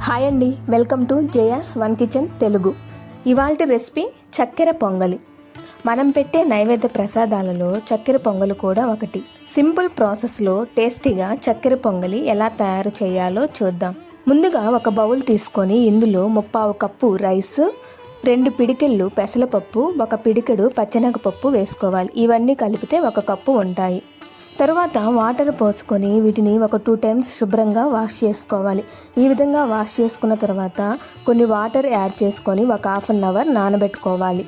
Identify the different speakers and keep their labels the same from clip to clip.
Speaker 1: Hi అండి, welcome to Jaya's one kitchen Telugu. ఇవాల్టి recipe చక్కెర పొంగలి. మనం పెట్టే నైవేద్య ప్రసాదాలలో చక్కెర పొంగలి కూడా ఒకటి. సింపుల్ ప్రాసెస్లో టేస్టీగా చక్కెర పొంగలి ఎలా తయారు చేయాలో చూద్దాం. ముందుగా ఒక బౌల్ తీసుకొని ఇందులో 3/4 కప్పు రైస్, 2 పిడికెళ్ళు పెసరపప్పు, 1 పిడికెడు పచ్చెనగపప్పు వేసుకోవాలి. ఇవన్నీ కలిపితే 1 కప్పు ఉంటాయి. తరువాత వాటర్ పోసుకొని వీటిని ఒక 2 టైమ్స్ శుభ్రంగా వాష్ చేసుకోవాలి. ఈ విధంగా వాష్ చేసుకున్న తర్వాత కొన్ని వాటర్ యాడ్ చేసుకొని ఒక హాఫ్ అన్ అవర్ నానబెట్టుకోవాలి.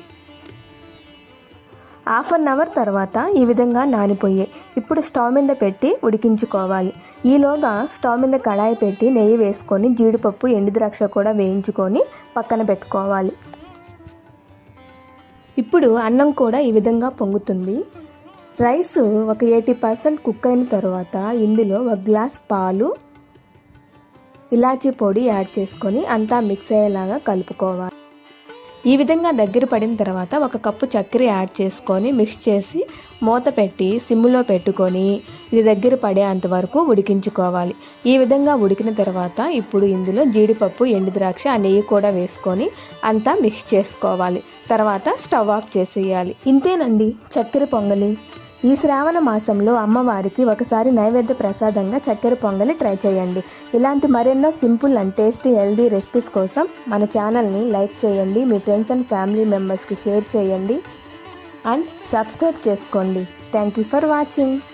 Speaker 1: హాఫ్ అన్ అవర్ తర్వాత ఈ విధంగా నానిపోయాయి. ఇప్పుడు స్టవ్ మీద పెట్టి ఉడికించుకోవాలి. ఈలోగా స్టవ్ మీద కడాయి పెట్టి నెయ్యి వేసుకొని జీడిపప్పు, ఎండుద్రాక్ష కూడా వేయించుకొని పక్కన పెట్టుకోవాలి. ఇప్పుడు అన్నం కూడా ఈ విధంగా పొంగుతుంది. రైస్ ఒక 80% కుక్ అయిన తర్వాత ఇందులో 1 గ్లాస్ పాలు, ఇలాచీ పొడి యాడ్ చేసుకొని అంతా మిక్స్ అయ్యేలాగా కలుపుకోవాలి. ఈ విధంగా దగ్గర పడిన తర్వాత 1 కప్పు చక్కెర యాడ్ చేసుకొని మిక్స్ చేసి మూత పెట్టి సిమ్లో పెట్టుకొని ఇది దగ్గర పడేంత వరకు ఉడికించుకోవాలి. ఈ విధంగా ఉడికిన తర్వాత ఇప్పుడు ఇందులో జీడిపప్పు, ఎండుద్రాక్ష, నెయ్యి కూడా వేసుకొని అంతా మిక్స్ చేసుకోవాలి. తర్వాత స్టవ్ ఆఫ్ చేసేయాలి. ఇంతేనండి చక్కెర పొంగలి. ఈ శ్రావణ మాసంలో అమ్మవారికి ఒకసారి నైవేద్య ప్రసాదంగా చక్కెర పొంగలి ట్రై చేయండి. ఇలాంటి మరెన్నో simple and tasty healthy recipes కోసం మన ఛానల్ని లైక్ చేయండి, మీ ఫ్రెండ్స్ అండ్ ఫ్యామిలీ మెంబర్స్కి షేర్ చేయండి అండ్ సబ్స్క్రైబ్ చేసుకోండి. Thank you for watching.